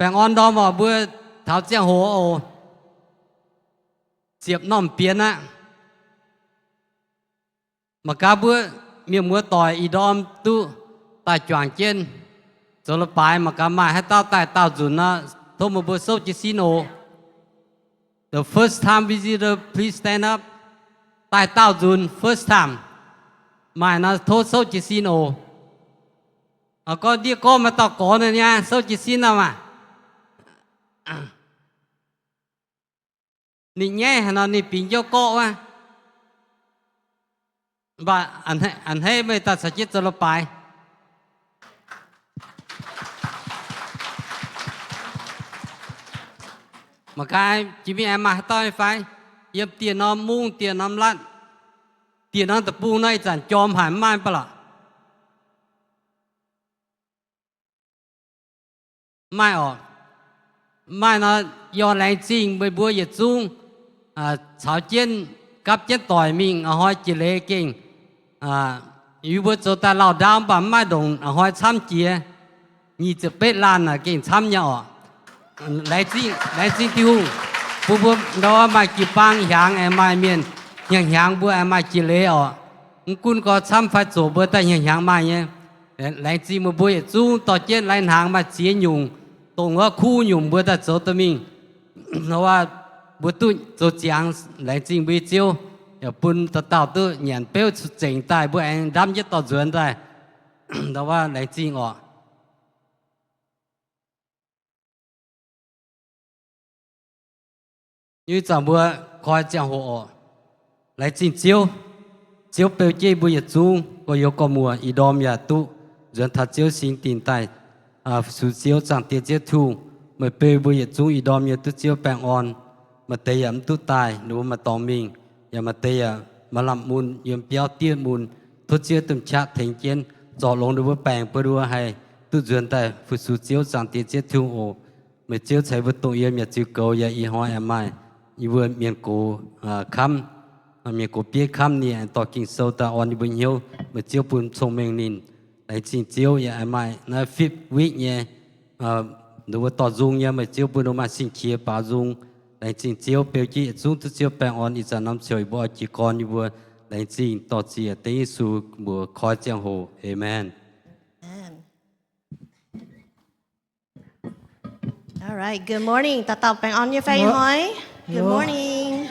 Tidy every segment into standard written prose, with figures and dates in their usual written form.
bèn on đó vào bữa tháo giang hồ ồ diệp nòm biến á mà cá bữa miệng mưa tỏi y đom tu tại choàng trên rồi là bài mà cá mai hay tao tại tao dùn á thôi một bữa sâu chỉ xin ồ. The first time visitor please stand up. Tại tao dùn first time mai nó thôi sâu chỉ xin ồ. Có đi có mà tao có nữa nha sâu chỉ xin nào mà. Nị nhé hả nó nị bình cho có á. Và anh hay mấy ta sẽ chết cho nó bài. Mà cái chỉ biết em mà tao phải yếm tiền nó muông tiền nó lăn tiền nó tập bu này chẳng chom hẳn mai bao là mai ở mai nó do lại chính bởi bữa giờ chung cháo chiên cắp chiên tỏi mình ở hỏi chỉ lệ kinh yu bữa cho ta lao đau bà mai đồng ở hỏi chăm chia nhị chỉ biết lan là kinh chăm nhau lại chính tiêu bữa đó mà chỉ bang hàng em mai miền hàng bữa em mai chỉ lệ ở cũng có chăm phải chỗ bữa ta hàng mai nhé lại chính một bữa chung tỏi chiên lại hàng mà chia nhung tông ở khu nhung bữa ta chỗ tụi mình nóว่าbữa tôi cho giảng lại chính bây giờอย่าปุ่นตะเต่าตัวเหยียนเป้าเจ๋งตายบอันดำยึดต่อส่วนได้แต่ว่าไหนจริงอ่ะnhư chẳng bữa coi chẳng hộ lại chính chiếu bèo chơi bữa nhật chung có yếu có mùa ý đom nhà tu dần thật chiếu sinh tiền tài sự chiếu chẳng tiền chiếu thu mà bèo bữa nhật chung ý đom nhà tu chiếu bèn on mà tây ẩm tu tài nếu mà tỏ mìnhอย่ามาเตะมาลำมุนยืมเปียวเตี้ยมุนทุเชื่อตุ่มชาถึงเจนจ่อลงดูว่าแปลงเพื่อดูให้ตุจวนแต่ผู้สูเจียวจังเตี้ยเจ้าทุ่งโอเมื่อเจียวใช้วัตถุเยี่ยมอย่าจิ้วเกาอย่าอีห้อยแอมไม่อีเวอร์เมียนกูคำเมียนกูเปียคำเนี่ยต่อกิ่งโซตาออนอีบุญเหี่ยวเมื่อเจียวปุ่นทรงเมงนินในจริงเจียวอย่าแอมไม่ในฟิบวิเนี่ยดูว่าต่อจุงเนี่ยเมื่อเจียวปุ่นออกมาสิ่งเคียป่าจุงในจริงเจียวเปียวจีจุงทุเจียวแปลงอ่อนอีจะน้ำเฉยบ่จีกรอยู่บัวในจริงต่อจีเตยสูบัวคอยเจียงโฮเอเมน All right, good morning. Ta tập bang on your face, Hoi. Good morning.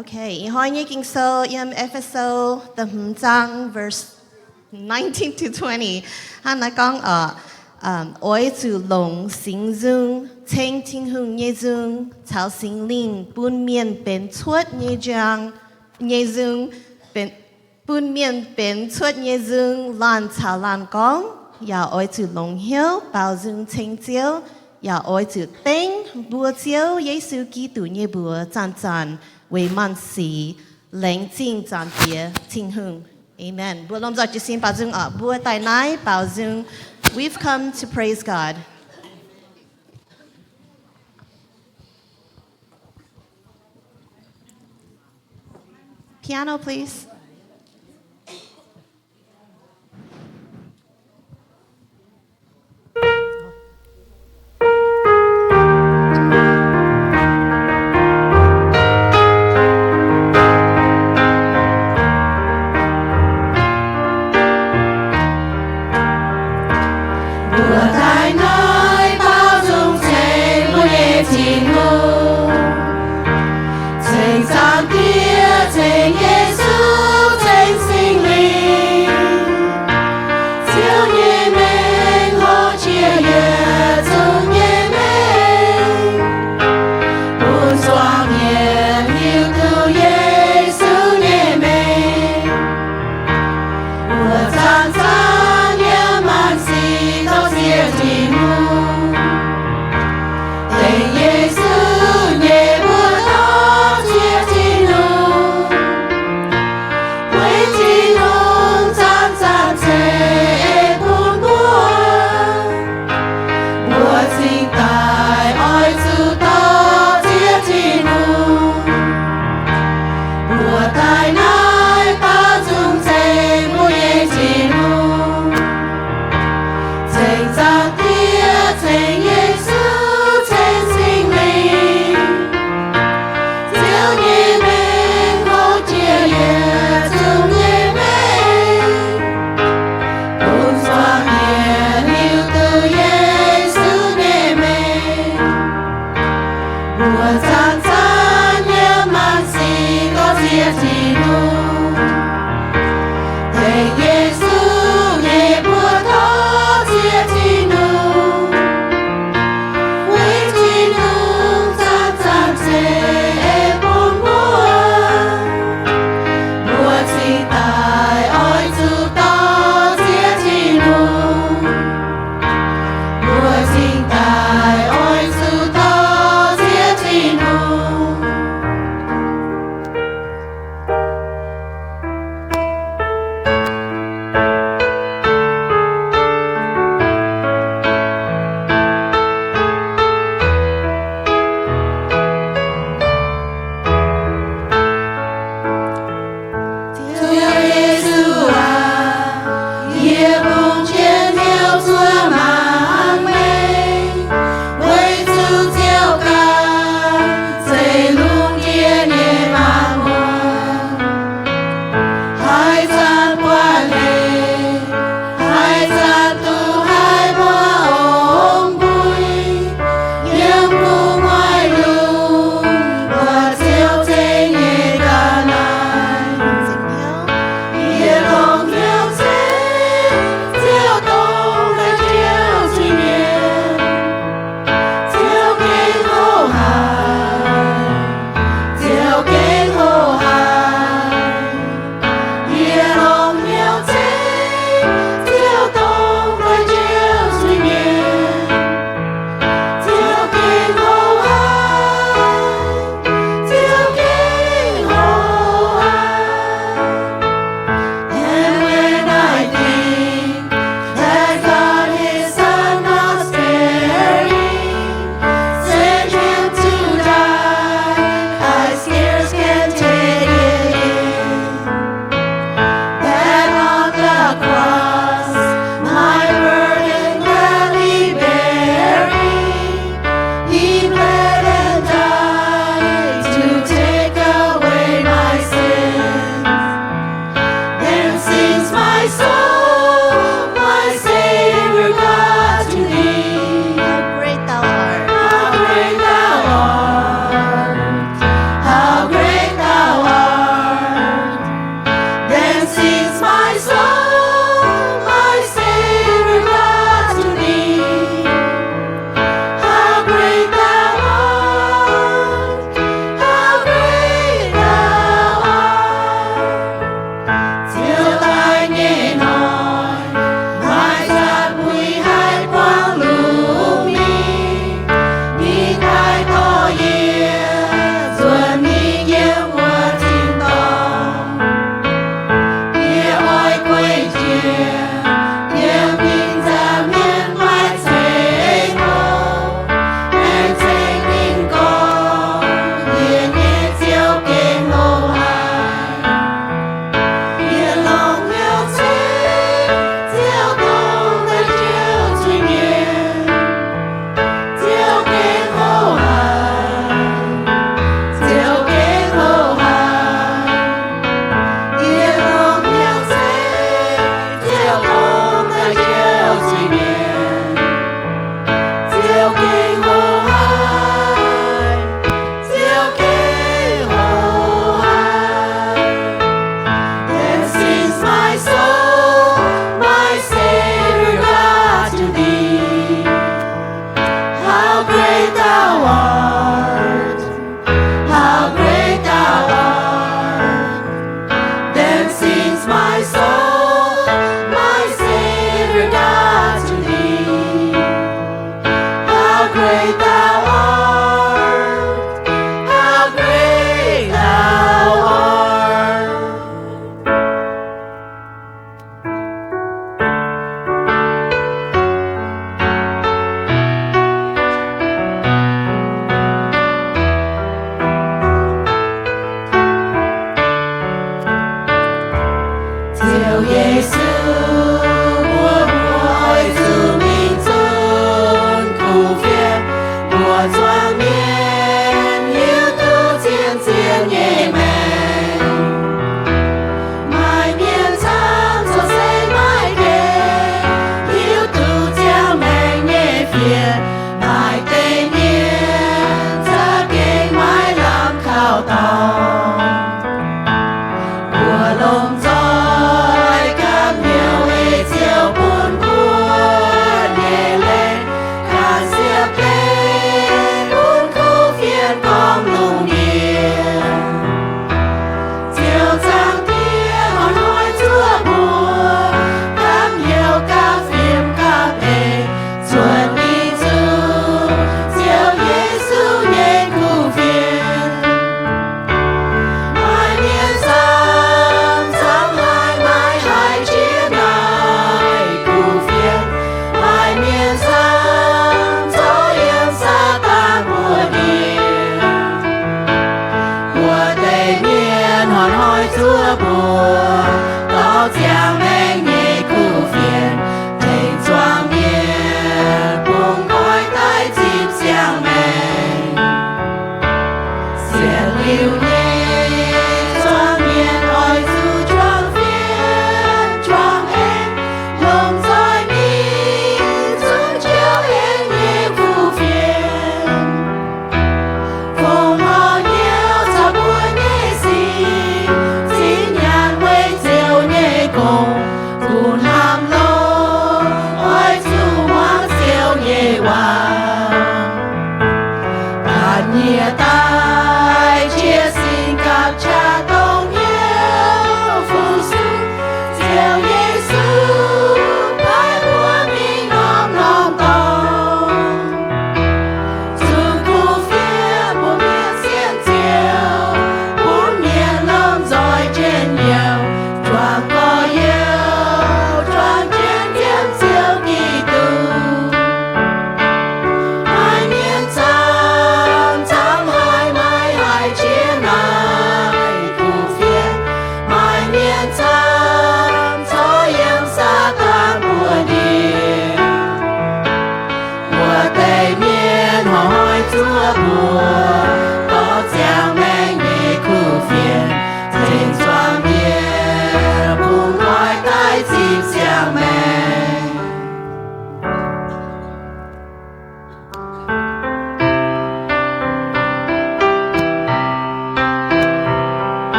Okay, Hoi như kinh sơ yếm Ephesos the trang verse 19 to 20. Han nói con ở ôi chủ lòng sinh dương thanh thiên hương nhẹ dương chào sinh linh bún miên bên chuột nhẹ dương bên bún miên bên chuột nhẹ dương lan chào lan con ya ôi chủ lòng hiếu bao dương thanh chiếu ya ôi chủ tên bùa chiếu Giêsu Kitô nhẹ bùa chan chan为万事lãnh chính chan địa thiên hương. Amen. Bùa lom giọt chỉ xin bao dương ở bùa tài nái bao dương. We've come to praise God. Piano, please. Yes.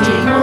情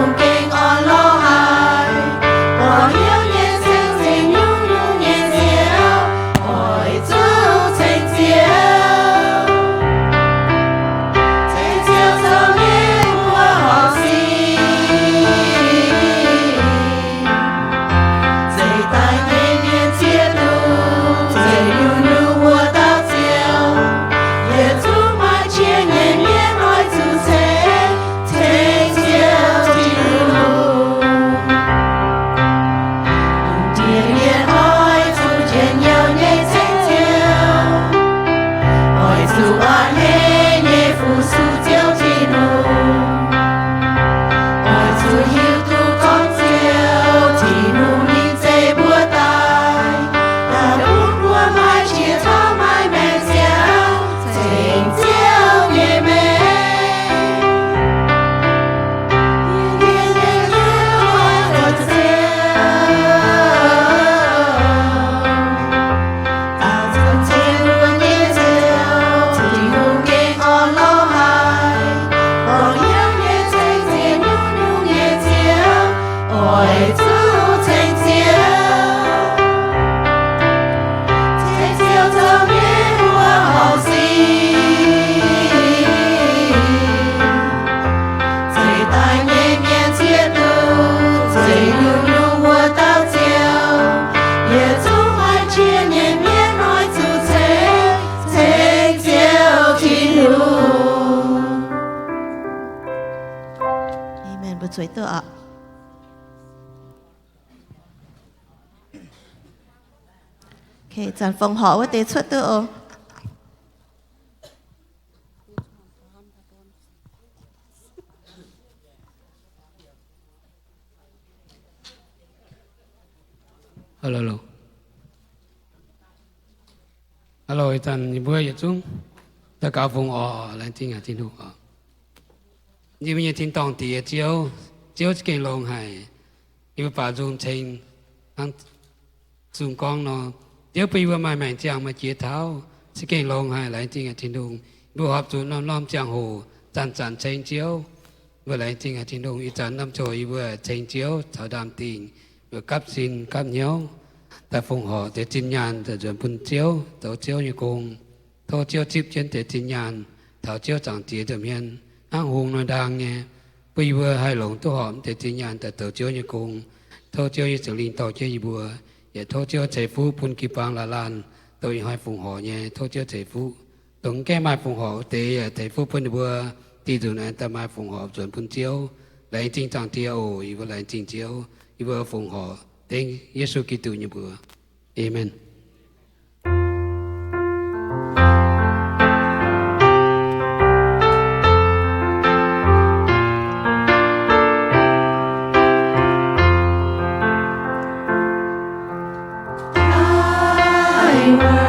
Amen. Bữa chuối tựa ạ. Okay, chàng phong họ với tế chuối tựa. Hello. Hello, tan bữa giờ chung. Ta cao phong ở lại tiếng tiếng đủ ở. Như bây giờ tiếng tòng thì chiếu cái lồng hải. Như bà dùng trên ăn dùng con nó. Nếu bây giờ mày chẳng mà chia tháo, sẽ cái lồng hải lại tiếng đủ. Bữa họp dùng nom chẳng hồ, chăn trên chiếu. Vừa lại tiếng đủ, ý chăn năm trôi vừa trên chiếu, thảo đàm tình. Vừa cắp xin cắp nhau. Ta phong họ để tin nhàn để chuẩn bún chiếu tàu chiếu như cùng thô chiếu chip trên để tin nhàn thảo chiếu chẳng tía đầm hiền ăn hùng nói đang nghe bây giờ hai lồng tô hòm để tin nhàn để tàu chiếu như cùng thô chiếu như xử lý tàu chiếu như bùa để thô chiếu chạy phú bún kỳ bang là lan tôi hai phong họ nhé thô chiếu chạy phú tổng cái mai phong họ để chạy phú bún bùa đi từ này ta mai phong họ chuẩn bún chiếu lại tin chẳng tía ồ ý vừa lại tin chiếu ý vừa phong họ tên Giêsu Kitô như bữa. Amen. Thy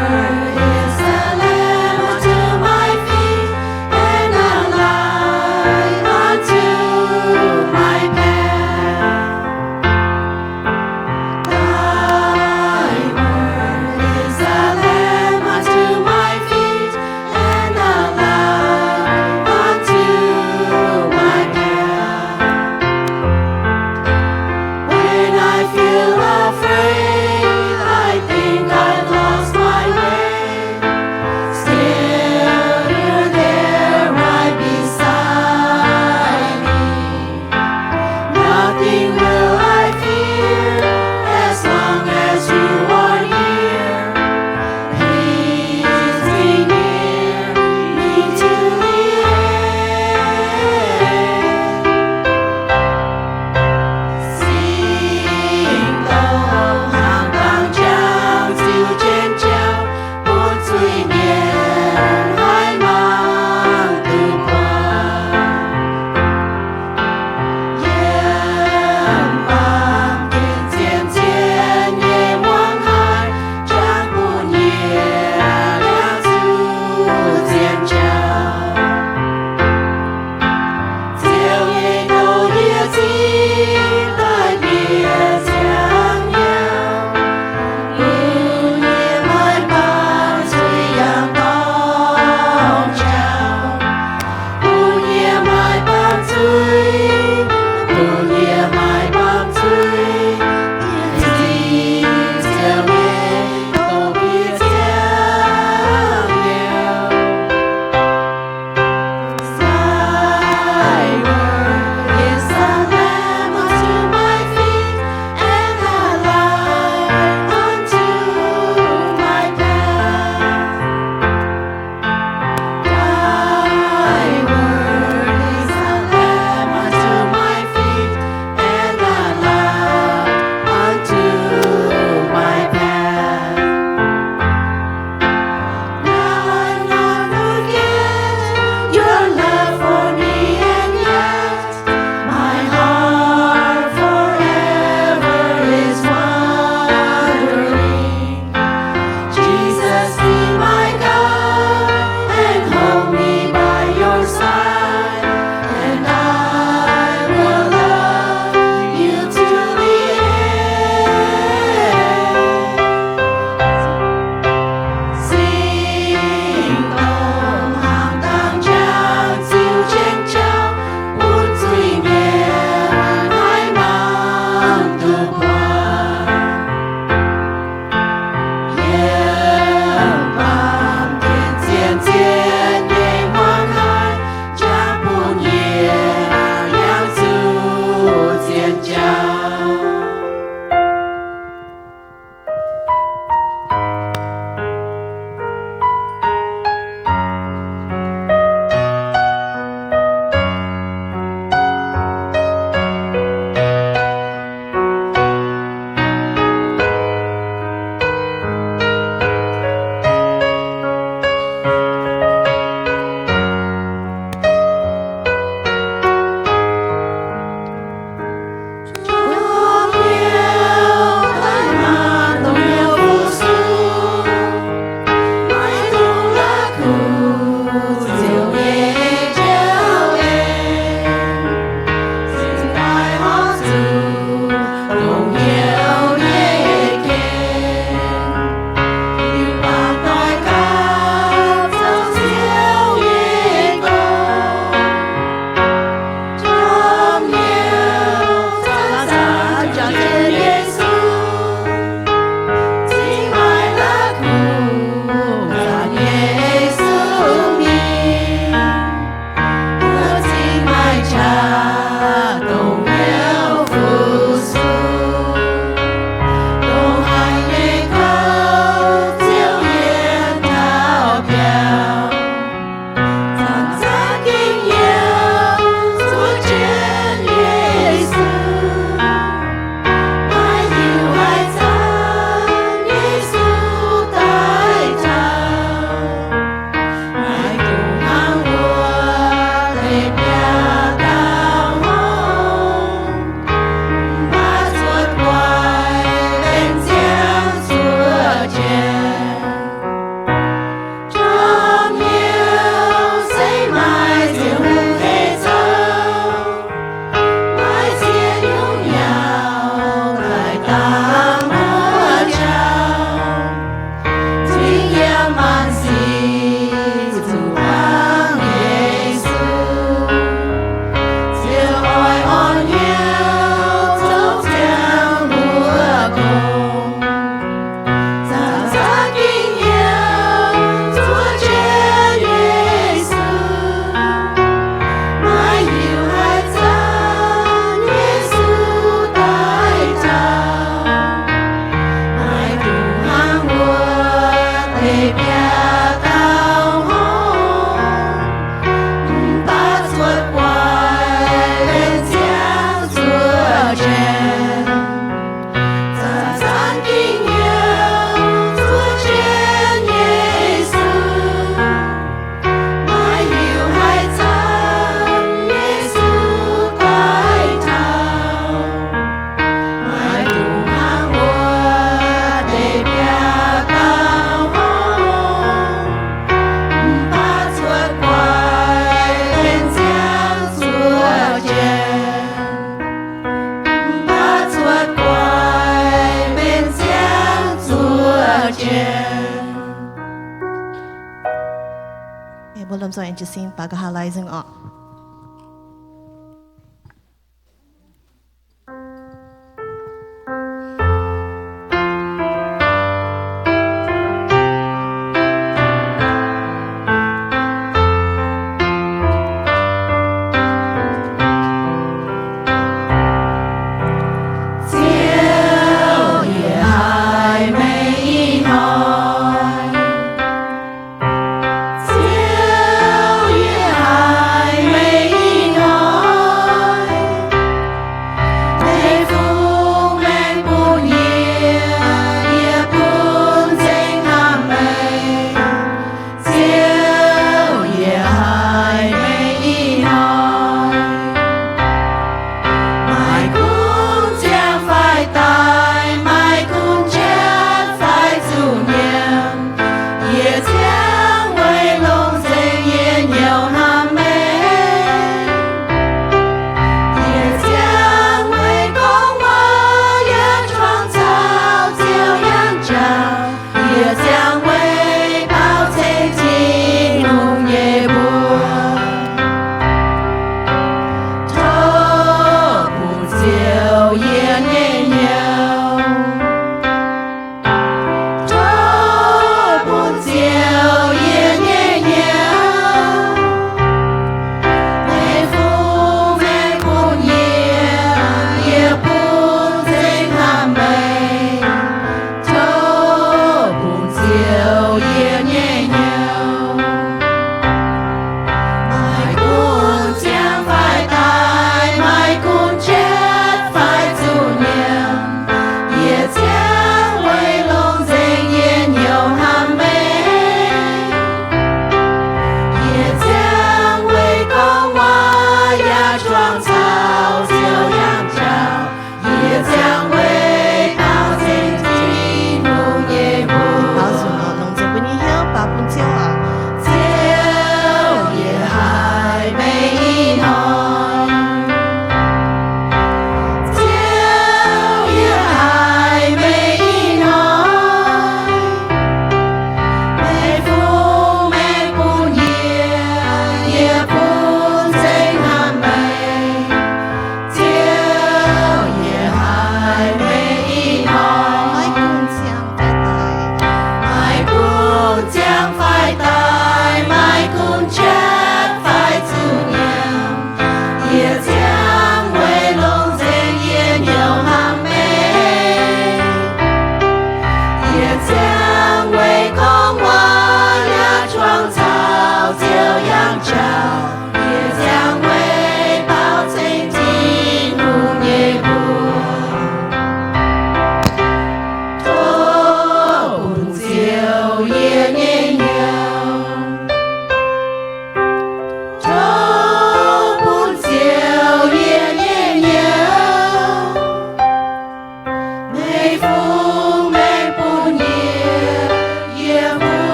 lâm rồi anh chỉ xin bà cái hà lại dừng ạ.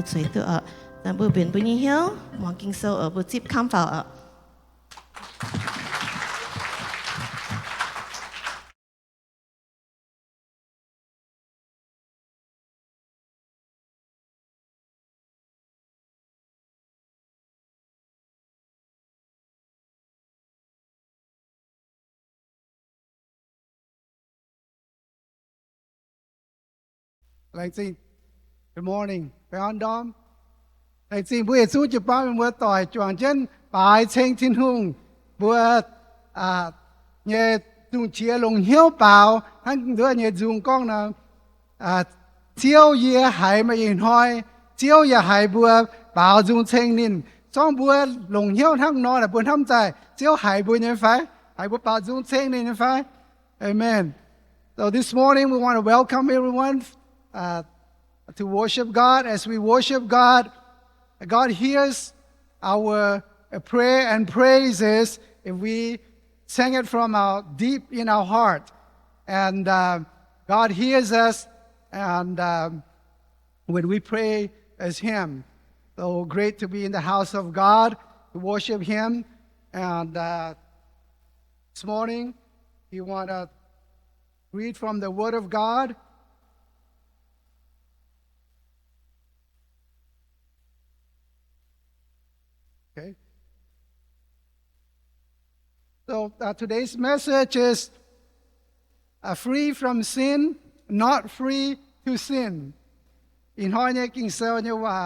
Suy tự ở dan bữa biển bữa như hiếu mong kinh sâu ở bữa chip khám vào ở. Like saying, good morning, Beyond Dom. Like saying, bữa số chụp bao bữa tỏi chuang chân bài chênh thiên hùng bữa nhẹ dùng chia lồng hiếu bảo hắn đứa nhẹ dùng con là chiếu ye hải mà yên hỏi chiếu ye hải bữa bảo dùng chênh nín xong bữa lồng hiếu thằng nó là bữa thăm tại chiếu hải bữa như phải hải bữa bảo dùng chênh nín như phải Amen. So this morning we want to welcome everyone to worship God. As we worship God, God hears our prayer and praises if we sing it from our deep in our heart. And God hears us, and when we pray as Him. So great to be in the house of God, to worship Him. And this morning, we want to read from the Word of God. Okay. So today's message is free from sin, not free to sin. In hỏi nhé kinh sơ nhưว่า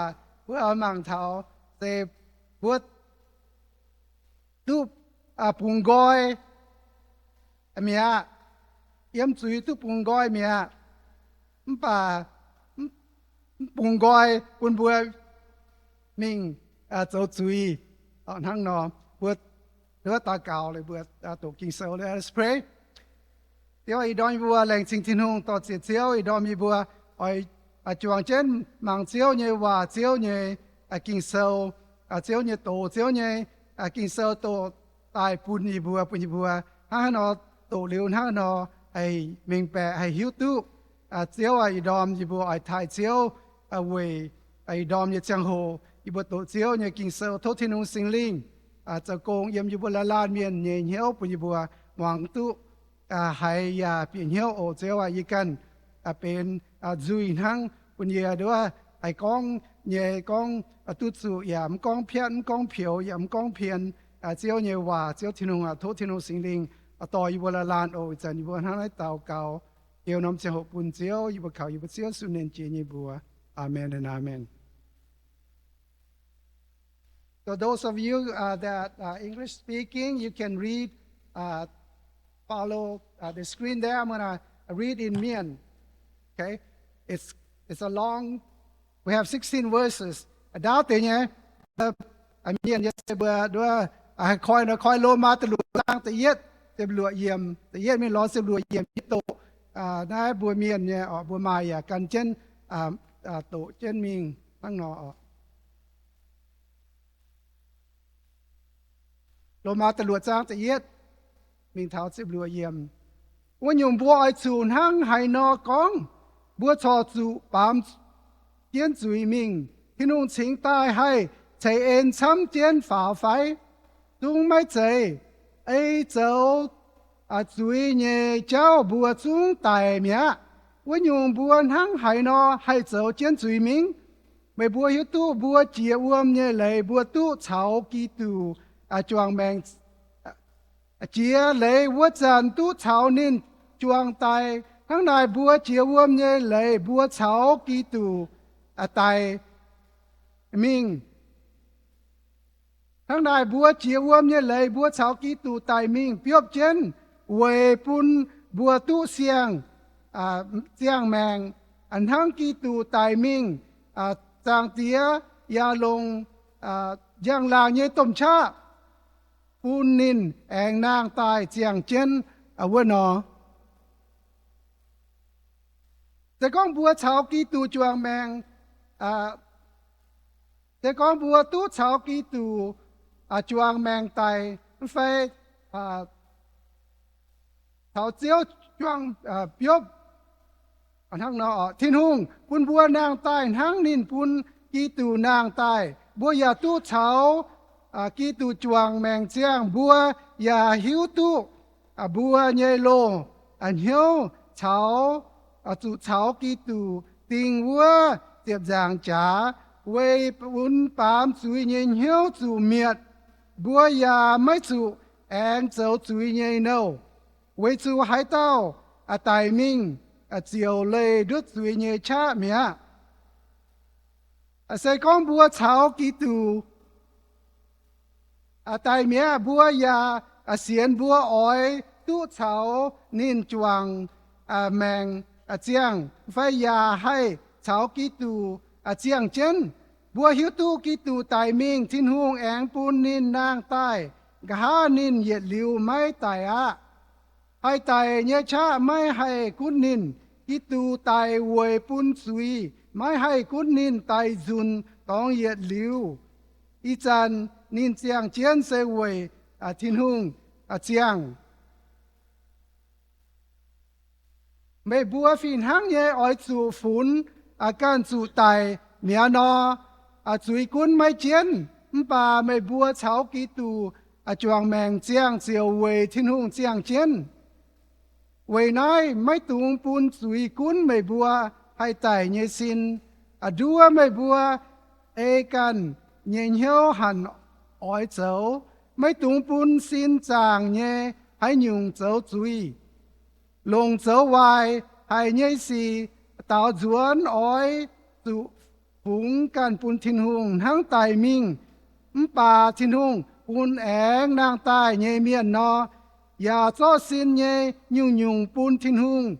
เพื่อมั่งเท้าเสบวดตุบปุงก้อยเมียเยี่ยมจุยตุปุงก้อยเมียป่าปุงก้อยปุนบัวมิงเจ้าจุยทั้งนอเบิดเลือตาเก่าเลยเบิดตัวกิงเซลเลย let's pray เดี๋ยวอีดอนบัวแหล่งสิ่งที่นุ่งต่อเสียเจียวอีดอนมีบัวจวงเช่นมังเจียวเนี่ยว่าเจียวเนี่ยกิงเซลเจียวเนี่ยโตเจียวเนี่ยกิงเซลโตตายปุ่นอีบัวห้านอโตเร็วห้านอไอ้เมงแปะไอ้หิวตุเจียวไอ้ดอมอีบัวไอ้ไทยเจียวเวยไอ้ดอมเนี่ยจังโฮอีบัวโตเจียวเนี่ยกิงเซลโทษที่นุ่งสิงลิงจะโกงเยี่ยมอีบัวละลานเมียนเนี่ยเหี้ยวปุ่นอีบัวหวังตุให้ยาเปลี่ยนเหี้ยวโอเจียวอีกันเป็นจุยทั้งปุ่นเยอะด้วยไอ้กองเย่กองตุสุยามกองเพียนกองเผียวยามกองเพียนเจียวเยว่าเจียวที่นุ่งโทษที่นุ่งสิงลิงต่ออีบัวละลานโอจันอีบัวทั้งไอ้เต่าเก่าเกี่ยวน้ำเจียวปุ่นเจียวอีบัวเขาอีบัวเจียวสุนันเจียบัวอาเมนและอาเมน So those of you that are English speaking, you can read, follow the screen there. I'm gonna read in Mian. Okay, it's a long. We have 16 verses. Đáo tiền nhé. Mian nhất sẽ bữa đua coi lô ma từ lụa lang từ yết từ lụa yểm từ yết mình lo từ lụa yểm tổ. Đã bùa miền nhé ở bùa mai cần chân tổ chân mình tăng nọ. โลมาตะลวดจางตะเย็ดมิงเท้าสิบลัวเยี่ยมวันยมบัวไอจูนหังไห้นอกองบัวชอจูปามเจียนจุยมิงที่นุ่งชิงใต้ให้ใจเอ็นช้ำเจียนฝ่าไฟจุงไม่ใจไอเจ้าจุยเย่เจ้าบัวจุงไต่เมียวันยมบัวหังไห้นอให้เจ้าเจียนจุยมิงไม่บัวหิวตู้บัวเจียอวมเย่เลยบัวตู้เฉากีตูจวงแมงเจียเลยวัวจันตู้เฉานินจวงไตทั้งนายบัวเจียวมเย่เลยบัวเฉากีตูไตมิงทั้งนายบัวเจียวมเย่เลยบัวเฉากีตูไตมิงเปียบเจนเวปุนบัวตู้เสียงแมงอันทั้งกีตูไตมิงจางเตียยาลงย่างลางเย่ต้มชาปูนินแองนางตายเจียงเจนวนอแต่ก้องบัวเฉากีตูจวงแมงแต่ก้องบัวตู้เฉากีตูจวงแมงไตไฟเฉาเจียวจวงเปียบทั้งนอทิ้นหุงปุนบัวนางตายทั้งนินปุนกีตูนางตายบัวยาตู้เฉากีตูจวงแมงเจียงบัวยาหิวตู้บัวเยโลอันเหียวเฉาจุเฉากีตูติงวัวเตียบจางจ๋าเวปุนปามสุยเยเหียวจุเมียดบัวยาไม่จุแองเจ้าจุยเยโนเวจุหายเต้าไตมิงเจียวเลยดุดจุยเยชาเมียใส่ก้องบัวเฉากีตูไตเมียบัวยาเสียนบัวอ้อยตู้เฉานินจวงแมงเจียงไฟยาให้เฉากีตูเจียงเจนบัวหิวตู้กีตูไตมิงทิ้นหุงแองปูนนินนางใต้กะฮานินเหยียดลิวไม่ไต hai tài nhé cha mai hay cún nín ít tu tài quầy bún suy mai hay cún nín tài dùn tòng yết liu ít chân nín chiang chiến sẽ quầy thiên hùng chiang mấy bùa phiền hăng nhé ỏi chủ phun can chủ tài mía nó chuối cún mấy chiến bà mấy bùa cháu ký tù chuang mèng chiang chiều quầy thiên hùng chiang chiến vậy nói mấy tung bún chuối cún mấy bùa hay tài nhé xin đua mấy bùa can nhện hiếu hẳn ỏi cháu mấy tung bún xin chàng nhé hay nhung cháu chuối lồng cháu hoài hay nhé xì tạo duẩn ỏi chủ phúng can bún thiên hùng hăng tài minh bà thiên hùng bún ẻng nàng tài nhé miền nó ya cho xin nhé nhung nhung bún thiên hùng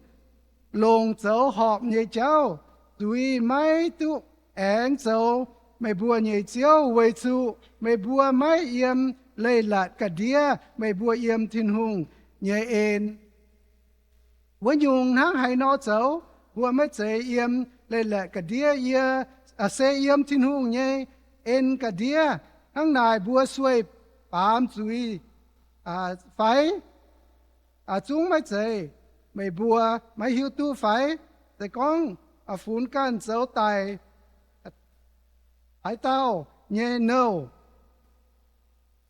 lồng cháu họp nhé cháu tùy mấy tu ẻng cháu mấy bùa nhé cháu về chú mấy bùa mấy yếm lây lạt cả đĩa mấy bùa yếm thiên hùng nhé ên với nhung hăng hay nó cháu bùa mấy chế yếm lây lạt cả đĩa yếm sẽ yếm thiên hùng nhé ên cả đĩa hăng này bùa xuôi bám chui phải chúng mấy chế mấy bùa mấy hiếu tu phải để con phun can dấu tài hải tao nhé nâu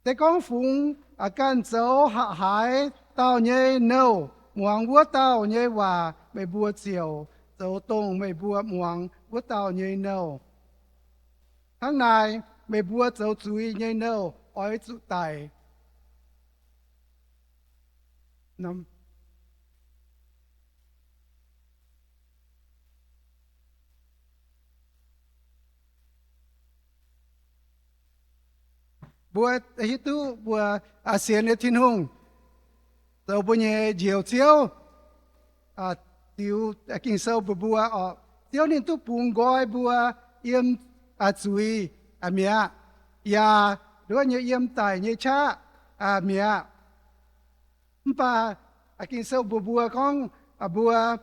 để con phun can dấu hạ hải tao nhé nâu muang vua tao nhé hòa mấy bùa chiều dấu tông mấy bùa muang vua tao nhé nâu tháng này mấy bùa dấu chui nhé nâu ỏi chủ tài năm bùa hitu bùa ASEAN thiên hùng tàu bùa nhẹ diều chiếu tiêu kinh sâu bùa tiêu nên tu bùng gói bùa yếm chui mía ya đôi nhẹ yếm tài nhẹ cha mía bà kinh sâu bùa con bùa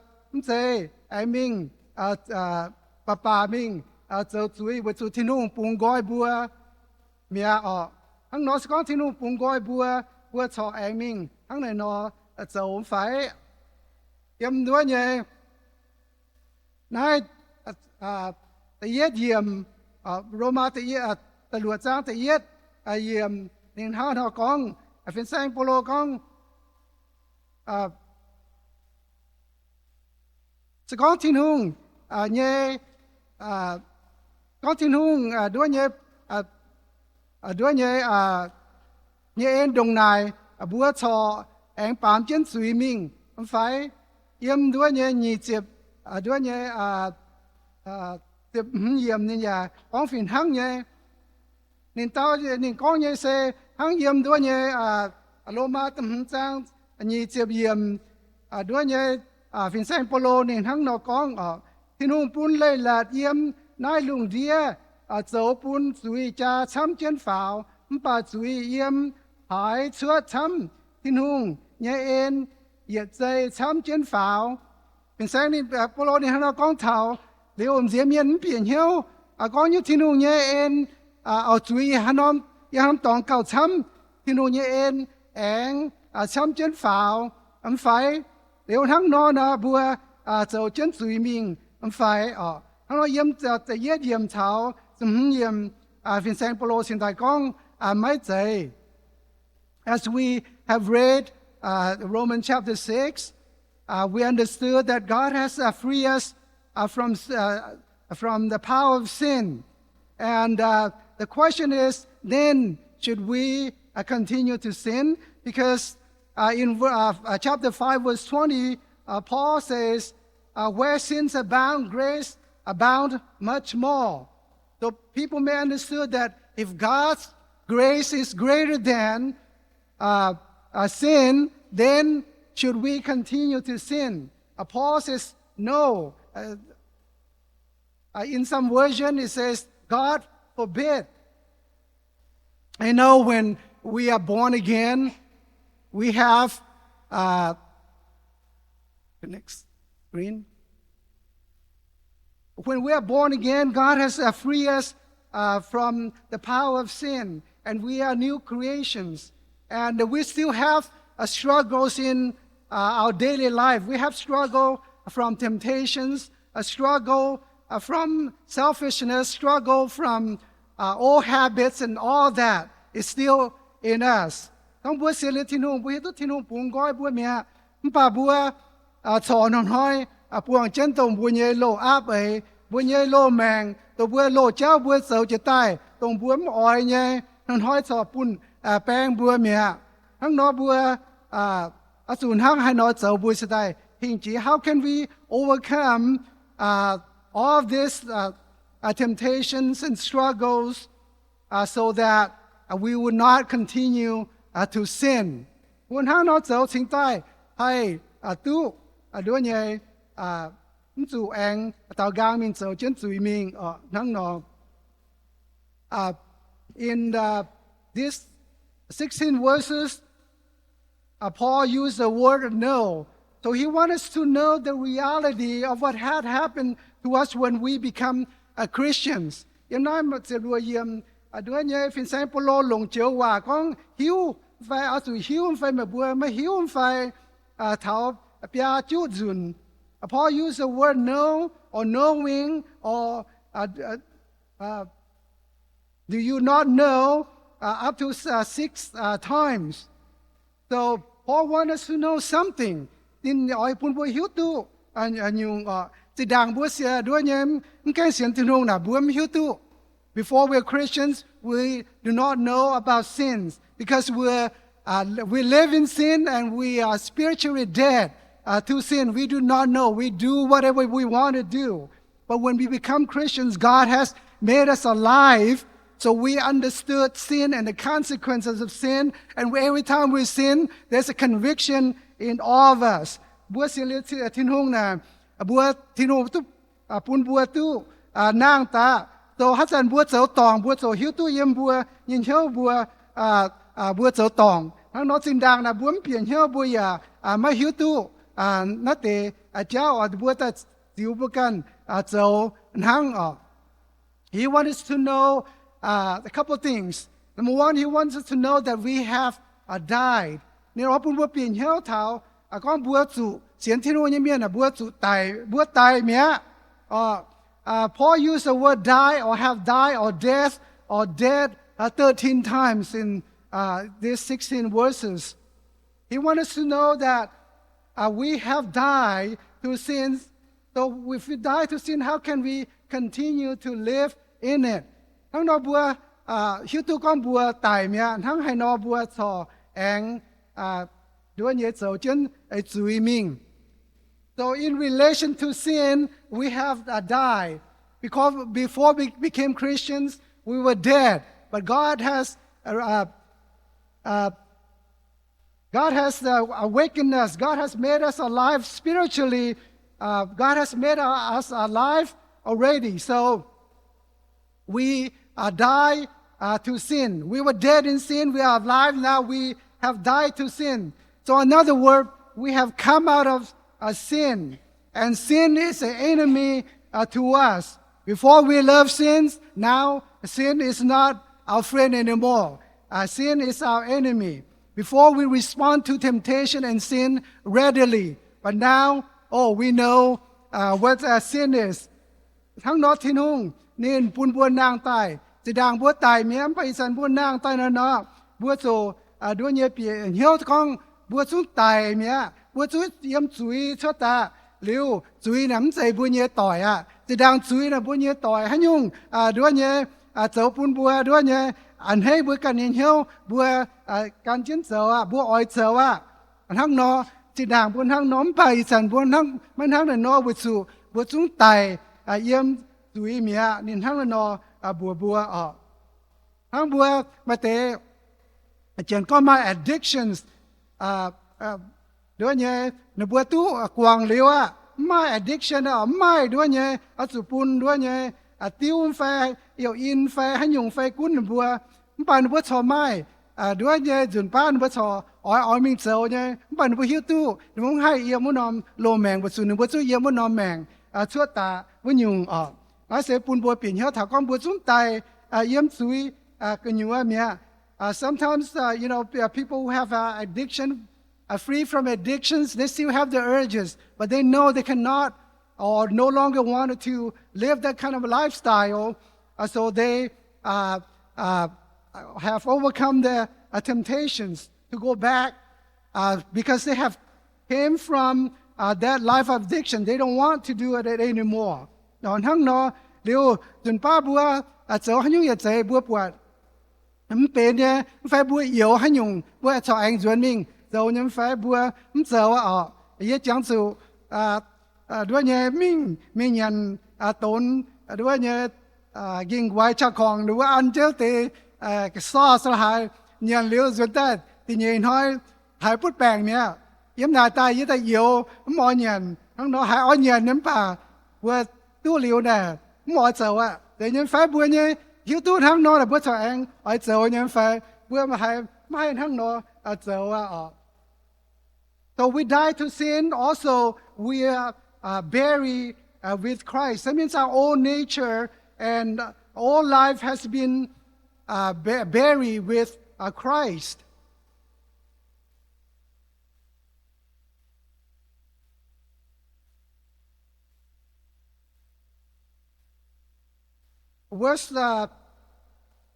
thế ai mình bà mình châu chui với chú thiên hùng bùng gói bùa mía hăng nó sẽ có thiên hùng bùng gói bùa cho ai mình hăng này nó châu phải yếm đôi nhẹ này tự yết yếm Roma tự yết tự luật trang tự yết yếm nên họ con phiên sang polo con sẽ có thiên hùng nhé có thiên hùng đua nhé nhé en đồng này búa cho anh bám chân suy mình không phải yếm đua nhé nhị chếp đua nhé chếp yếm nên nhà con phiền hăng nhé nên tao nên con nhé xe hăng yếm đua nhé Roma tầm trang nhị chếp yếm đua nhé phiền sang polo nên hăng nó con thiên hùng bún lây là yếm nai lùng đĩa dấu bún suy cha chăm chân pháo bà suy yếm hải chúa chăm thiên hùng nhé en yết dây chăm chân pháo phiền sang nên polo nên hăng nó con thảo liệu diễm yên biển hiếu con như thiên hùng nhé en suy hăng nó tòng cầu chăm thiên hùng nhé en anh chăm chân pháo phải nếu hăng nó bùa dấu chân suy mình phải hăng nó yếm tự yết yếm thảo yếm phiền sang polo xin đại con mấy chế. As we have read Romans chapter 6, we understood that God has freed us from the power of sin. And the question is, then should we continue to sin? Because in chapter 5, verse 20, Paul says, where sins abound, grace abound much more. So people may understand that if God's grace is greater than sin, then should we continue to sin? Paul says, no. In some version, it says, God forbid. I know when we are born again, we have The next screen. When we are born again, God has freed us from the power of sin, and we are new creations. And we still have struggles in our daily life. We have struggle from temptations, a struggle from selfishness, struggle from old habits, and all that is still in us. Không bữa xưa lên thiên hùng, bữa hết thiên hùng buông gói bữa mẹ, bà bữa chọn hòn hoi, buông chân tổng bữa nhảy lô áp ấy, bữa nhảy lô mèng, tổ bữa lô cháu bữa sầu chỉ tai, tổng bữa mỏi nhảy, hòn hoi chọn bún bèng bữa mẹ, hăng nó bữa soon hăng hay nó sầu bữa sẽ tai, hình chỉ how can we overcome all of these temptations and struggles so that we would not continue to sin. When how not so chính tai hay tu đứa nhảy chủ anh tao gang mình so chân chủ mình năng nó in this 16 verses Paul used the word know. So he wants us to know the reality of what had happened to us when we become Christians. Hôm nay mà sẽ đùa yếm đứa nhảy phiên sáng polo lồng chiếu hòa con hiếu phải ở tuổi hiếu phải mà bùa mà hiếu phải thảo bia chút dùn. Paul used the word know or knowing or do you not know up to 6 times. So Paul wants us to know something. Tin ỏi pun bùa hiếu tu nhung chỉ đàng bùa xia đứa nhảy cái xiên tin hông là bùa hiếu tu. Before we're Christians, we do not know about sins because we live in sin and we are spiritually dead to sin. We do not know. We do whatever we want to do. But when we become Christians, God has made us alive. So we understood sin and the consequences of sin. And every time we sin, there's a conviction in all of us. Bữa xưa thiên hông nè, bữa thiên hông tu, pun bữa tu, nang ta. So hát dân bữa dấu tòng, bữa dấu hiếu tu yếm bữa, nhìn hiếu bữa dấu tòng. Nó xin đàng là bữa biển hiếu bữa mà hiếu tu, nó để cháu ở bữa ta diệu bữa căn dấu hăng ở. He wants us to know a couple of things. Number one, he wants us to know that we have died. Nếu họ bữa biển hiếu thảo, con bữa chủ, xiên thiên hô như miên là bữa tài mẹ. Paul used the word die or have died or death or dead 13 times in these 16 verses. He wants us to know that we have died to sins. So if we die to sin, how can we continue to live in it? Thằng nó bùa hiếu tu con bùa tài mẹ, thằng hay nó bùa sò anh đứa nhớ dấu chân chú ý mình. So in relation to sin, we have died. Because before we became Christians, we were dead. But God has awakened us. God has made us alive spiritually. God has made us alive already. So we die to sin. We were dead in sin. We are alive now. We have died to sin. So in other words, we have come out of sin, and sin is an enemy to us. Before we love sins, now sin is not our friend anymore. Sin is our enemy. Before we respond to temptation and sin readily, but now, we know what sin is. Thằng nó thiên hùng nên buôn nang tai, chỉ đang bữa tài miếng phải sẵn buôn nang tai nó bữa số đua nhớ biển hiếu con bữa xuống tài miếng bữa xuống yếm chuối cho ta liu chuối nắm dây bữa nhớ tỏi chỉ đang chuối là bữa nhớ tỏi hay nhung đua nhớ dấu buôn bữa đua nhớ anh hay bữa cần hiếu bữa cần chiến dấu bữa ỏi dấu thằng nó chỉ đang buôn thằng nóm phải sẵn buôn thằng mấy thằng là nó bữa xuống tài yếm chuối miếng nên thằng là nó bùa thằng bùa mà thế chẳng có my addictions đứa nhé nó bùa tu quàng liu my addiction my đứa nhé chụp pun đứa nhé tiêu phê yêu in phê hay dùng phê cún bùa bạn bùa cho mai đứa nhé dùn pan bữa sò ỏi mình sầu nhé bạn bữa hiếu tu đúng hay yêu muốn nòm lô mèng bữa sùn bữa chú yêu muốn nòm mèng chúa ta bữa nhung nói sẽ bùn bữa biển hiếu thảo con bữa chúng tay yếm suy cái nhung mía sometimes people who have addiction free from addictions they still have the urges but they know they cannot or no longer wanted to live that kind of a lifestyle so they have overcome their temptations to go back because they have came from that life of addiction. They don't want to do it anymore. Nó hăng nó liu dùn pa bùa chỗ hắn nhung chạy bùa bùa bên nhé phải bùa yếu hắn nhung bùa cho anh duyên mình dầu nhắm phải bùa dầu ý chẳng chịu đôi nhé mình nhận tốn đôi nhé giang quay cha con đôi ăn chơi thì cái sauce là nhận liu duyên ta thì nhìn nói hãy bút bèn nhé yếm đại tai với ta yếu mọi nhận hắn nó hãy ở nhận nếm bà bùa tu liu nè mọi dầu để nhân phải bùa nhé hiếu tu hắn nó là bùa cho anh ở dầu nhân phải bùa mà hay hắn nó dầu So we die to sin. Also, we are buried with Christ. That means our old nature and all life has been buried with Christ. Verse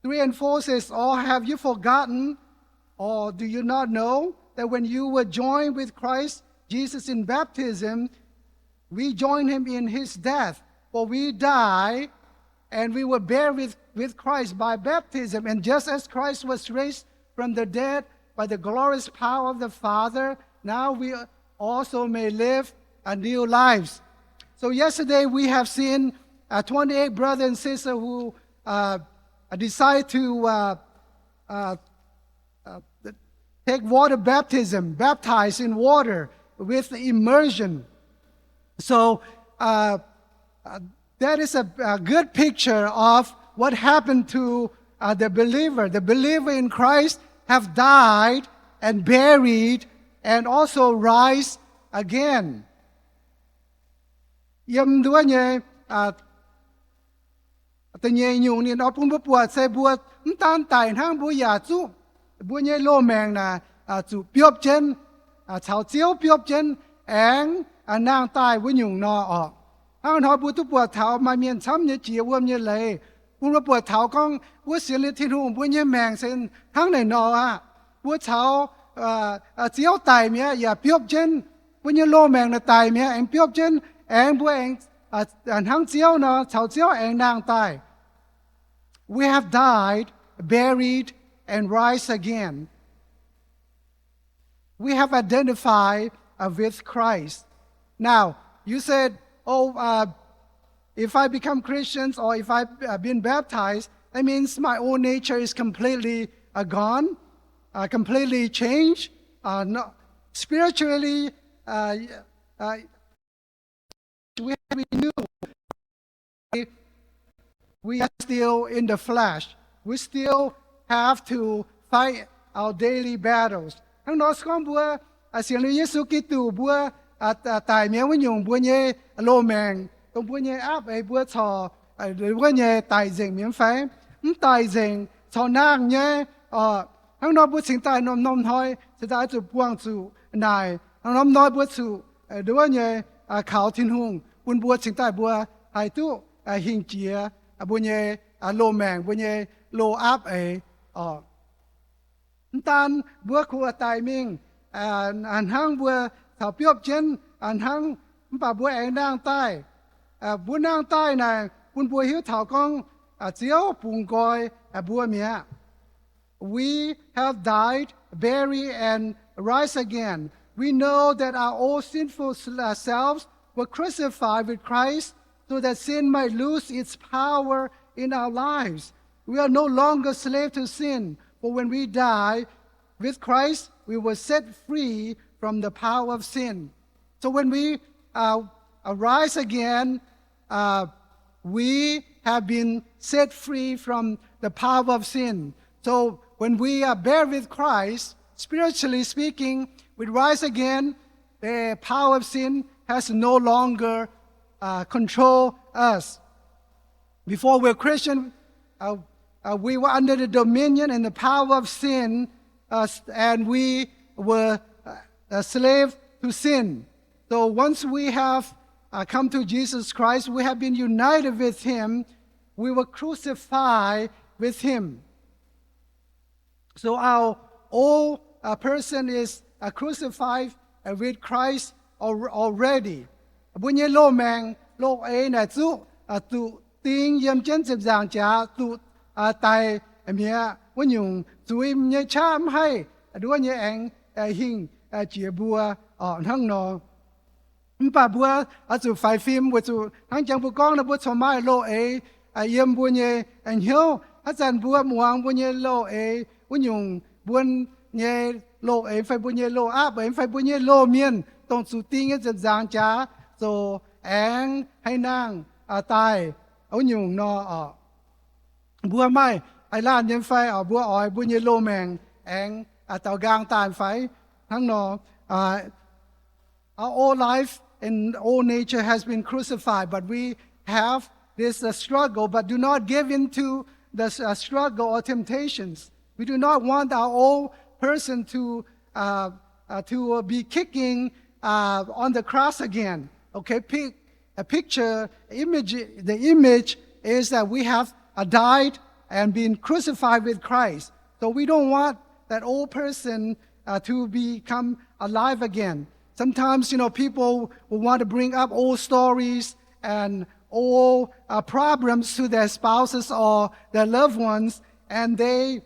3 and 4 says, "Or have you forgotten, or do you not know that when you were joined with Christ Jesus in baptism, we joined him in his death? For we died, and we were buried with Christ by baptism. And just as Christ was raised from the dead by the glorious power of the Father, now we also may live a new lives." So yesterday we have seen 28 brothers and sisters who decide to take water baptism, baptize in water with immersion. So that is a good picture of what happened to the believer. The believer in Christ have died and buried and also rise again. Yếm đua nhé tự nhiên nhung nên ở pun bùa say bùa tan tài hang bùa giả chú bùa nhé lô mèng là chú biop chân chào chiếu biop chân anh nàng tài bùa nhung nọ hang nói bùa tu bùa thảo mà miền chấm nhé chỉ bùa nhé lệ bùa bùa thảo con bùa xuyên lên thiên hùng bùa nhé mèng sen hang này nọ bùa chào chiếu tài míaอย่าbiop chân bùa nhé lô mèng là tài mía anh biop chân anh bùa anh hang chiếu nọ chào chiếu anh nàng tài. We have died, buried, and rise again. We have identified with Christ. Now, you said, if I become Christians or if I've been baptized, that means my own nature is completely gone, completely changed. Spiritually, we have renewed. We are still in the flesh. We still have to fight our daily battles. Hang nói con bữa xiên lý Giêsu Kitô bữa tài miếng với nhung bữa nhé lô mèng tông bữa nhé áp ấy bữa thọ bữa nhé tài dình miếng phái tài dình thọ nàng nhé hang nói bữa chính tài nôm thôi sẽ tại chủ buông chủ này hang nói bữa chủ bữa nhé khảo thiên hùng bữa chính tài bữa hai tu hình chia bữa nhé lô mèng bữa nhé lô áp ấy tan bữa khu tài mình anh hang bữa thảo biop chân anh hang bà bữa anh đang tai bữa đang tai này bữa hiếu thảo con chiếu bùng coi bữa mía. We have died, buried, and rise again. We know that our old sinful selves were crucified with Christ so that sin might lose its power in our lives. We are no longer slaves to sin, but when we die with Christ, we were set free from the power of sin. So when we arise again, we have been set free from the power of sin. So when we are buried with Christ, spiritually speaking, we rise again. The power of sin has no longer control us. Before we're Christian, we were under the dominion and the power of sin, and we were a slave to sin. So once we have come to Jesus Christ, we have been united with Him. We were crucified with Him. So our old person is crucified with Christ already. Bây giờ lô mang lô ấy là tụ tiếng yếm chân dịp giảng trả tụ tài mía vẫn dùng tụi nhớ chăm hay đua nhớ anh hình chia bùa hăng nọ bà bùa tụ phải phim của tụ hăng chẳng bùa con là bùa cho mai lô ấy yếm bùa nhớ anh hiếu hát dàn bùa muang bùa nhớ lô ấy vẫn dùng buôn nhớ lô ấy phải bùa nhớ lô áp ấy phải bùa nhớ lô miên tông tụ tiếng dịp giảng trả so anh hay nàng tài ở nhung nó bùa mai ai lan nhân phai bùa ỏi bùa như lô mèng anh tàu gang tàn phai thằng nó our old life and old nature has been crucified, but we have this struggle, but do not give in to the struggle or temptations. We do not want our old person to be kicking on the cross again. Okay, a picture, image. The image is that we have died and been crucified with Christ. So we don't want that old person to become alive again. Sometimes, people will want to bring up old stories and old problems to their spouses or their loved ones, and they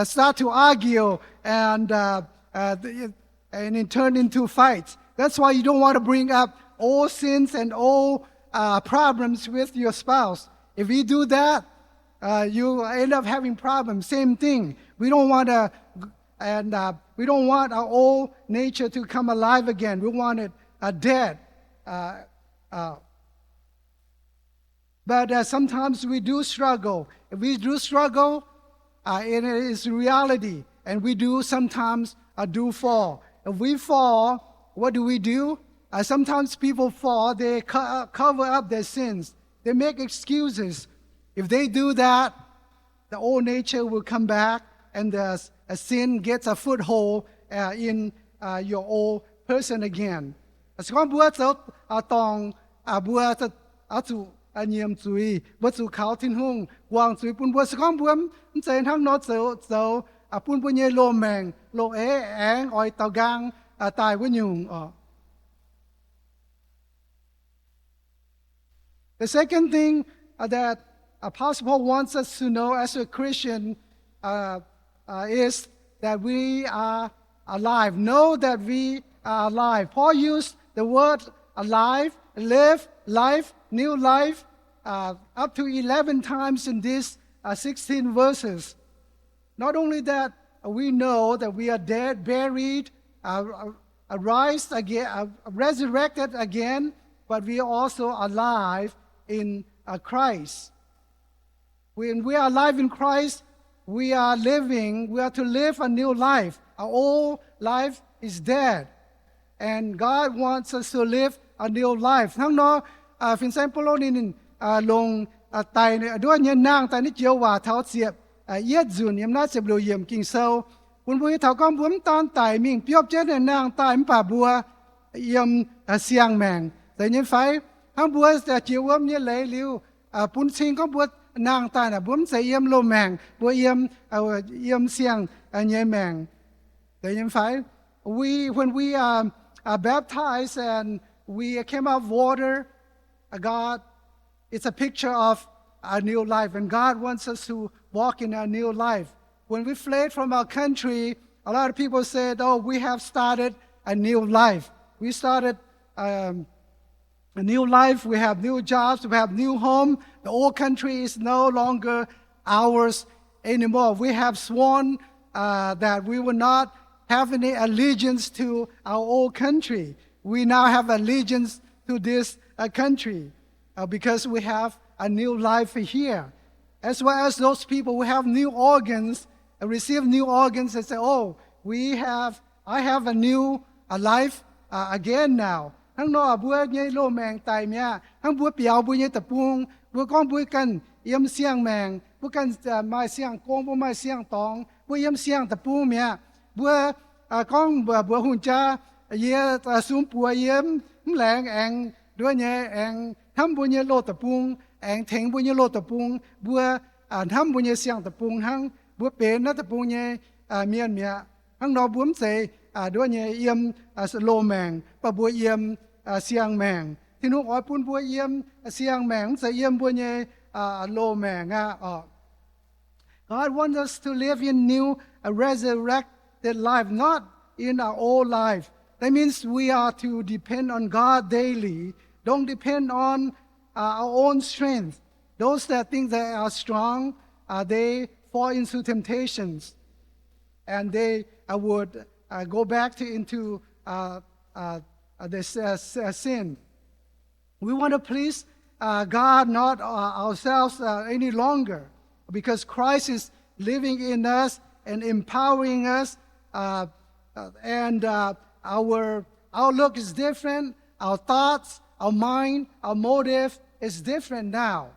start to argue and it turn into fights. That's why you don't want to bring up old sins and old problems with your spouse. If you do that, you end up having problems. Same thing. We don't want we don't want our old nature to come alive again. We want it dead. But sometimes we do struggle. If we do struggle, it is reality, and we do sometimes do fall. If we fall, what do? Sometimes people fall, they cover up their sins. They make excuses. If they do that, the old nature will come back, and the sin gets a foothold in your old person again. Con bữa tòng bữa chủ nhiệm chuối bữa chủ khảo thiên hùng quang chuối pun bữa con bữa chạy thang nó dấu pun bữa nhẹ lô mèng lô áng oi tàu gang tài với nhung. The second thing that Apostle Paul wants us to know as a Christian is that we are alive. Know that we are alive. Paul used the word alive, live, life, new life, up to 11 times in these 16 verses. Not only that, we know that we are dead, buried, rise again, resurrected again, but we are also alive in Christ. When we are alive in Christ, we are to live a new life. Our old life is dead. And God wants us to live a new life. Thằng nó, phiên sáng Paulo nên lồng tài đua nhân nang tài nít chiếu hòa tháo diệp yết dùn yếm nát diệp lùi yếm kinh sâu. Quân bùi tháo con bướm tan tài mình biop chết nhân nang tài bà bùa yếm xiang mèng. Tại nhân phải thằng bùa chiếu ôm như lấy liu bún sinh có bùa nang tài là bướm sẽ yếm lô mèng bùa yếm xiang nhẹ mèng. Tại nhân phải when we are baptized and we came out of water, God, it's a picture of a new life, and God wants us to walk in a new life. When we fled from our country, a lot of people said, oh, we have started a new life. We started a new life, we have new jobs, we have new home. The old country is no longer ours anymore. We have sworn that we will not have any allegiance to our old country. We now have allegiance to this country because we have a new life here. As well as those people who have new organs, receive new organs and say, oh, I have a new life again now. Hang no bua nhai lo mèng tai mía, hang bua piao bua nhai tập buông, bua con bua cần yếm xiang mèng, bua cần mai xiang công bua mai xiang tong, bua yếm xiang tập buông mía, bua con bua hun cha, ye sum bua yếm lẹng ang đua nhai ang thăm bua nhai lo tập buông, ang thèn bua nhai lo tập buông, bua thăm bua nhai xiang tập buông hang bua bền nó tập buông nhai miên mía, hang no buông say đua nhai yếm lo mèng, bà bua yếm xiang mèng thì nó gọi phun bua yếm xiang mèng sẽ yếm bua nhẹ lô mèng God wants us to live in new resurrected life, not in our old life. That means we are to depend on God daily. Don't depend on our own strength. Those that think they are strong, they fall into temptations, and they would go back into sin. We want to please God, not ourselves any longer, because Christ is living in us and empowering us, and our outlook is different, our thoughts, our mind, our motive is different now.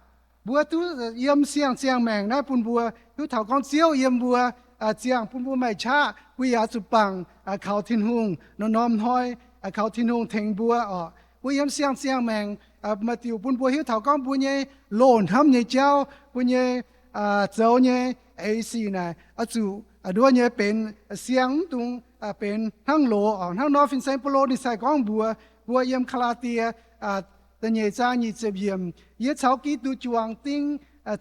Bua tu yếm xiang mèng na pun bua tu thảo con xiêu yếm bua chiang pun bua mai cha we are to bằng khảo thiên hùng nó nom thôi khảo thiên hùng thành bua we yếm xiang mèng mà tiểu pun bua hiếu thảo con bua nhé lộn hâm nhé cháu bua nhé dấu nhé AC này chủ đua nhé bên xiang tung bên hang lỗ hang nó fin sen polo đi sai con bua yếm khla tiaแต่เนี่ยจ้านี่เจ็บเยี่ยมยี่เช้ากี้ดูจวงติ้ง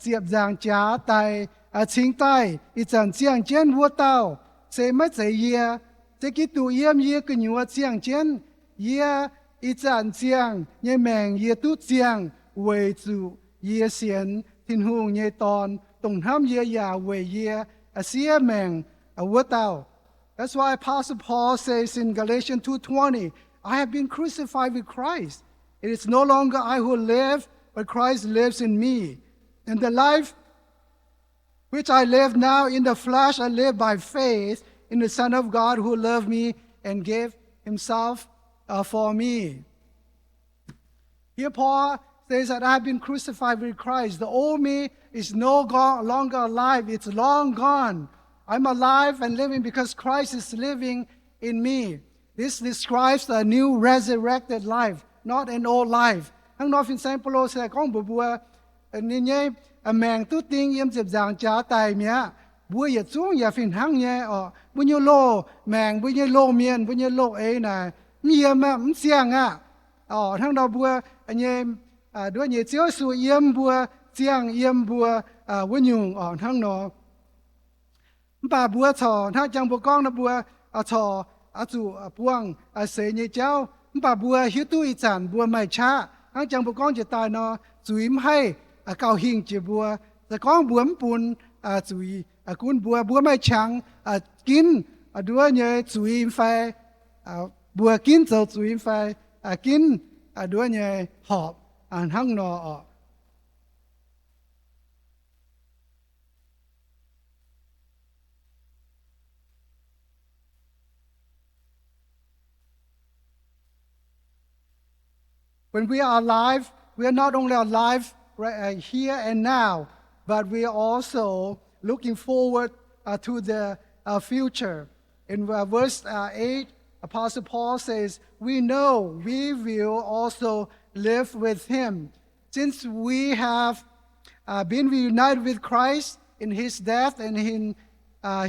เจ็บจางจ้าไตชิงใต้อีจันเจียงเจนหัวเต้าเสไม่ใจเยี่ยจะกี้ดูเยี่ยมเยี่ยกันอยู่ว่าเจียงเจนเยี่ยอีจันเจียงเยี่ยแมงเยี่ยตู้เจียงเวจูเยี่ยเสียนทินหงเยี่ยตอนตรงห้ามเยี่ยยาเวเยี่ยเสียแมงหัวเต้า That's why Apostle Paul says in Galatians 2:20, I have been crucified with Christ. It is no longer I who live, but Christ lives in me. And the life which I live now in the flesh, I live by faith in the Son of God who loved me and gave himself for me. Here Paul says that I have been crucified with Christ. The old me is no longer alive. It's long gone. I'm alive and living because Christ is living in me. This describes a new resurrected life, not an old life. Hang nói fin Saint Paul sẽ con bùa ni nhé mèng tu tiếng yếm dẹp giang trả tài mía bùa yết xuống ya fin hang nhé bùa nhiêu lô mèng bùa nhiêu lô miên bùa nhiêu lô ấy này mía mà xiang hang đó bùa nhé đua nhé chiếu su yếm bùa xiang yếm bùa bùa nhung hang nó bà bùa thọ hang chẳng bùa con nó bùa thọ chủ buông sẽ nhé cháu bà bùa hiếu tu ý chản bùa mai cha hang chẳng bùa con chỉ tài nó chú im hay cao hình chỉ bùaแต่con bùa bùn chú ý cún bùa mai chẳng kín đua nhé chú im phải bùa kín giờ chú im phải kín đua nhé họp hang nó When we are alive, we are not only alive here and now, but we are also looking forward to the future. In verse 8, Apostle Paul says, we know we will also live with him. Since we have been reunited with Christ in his death and in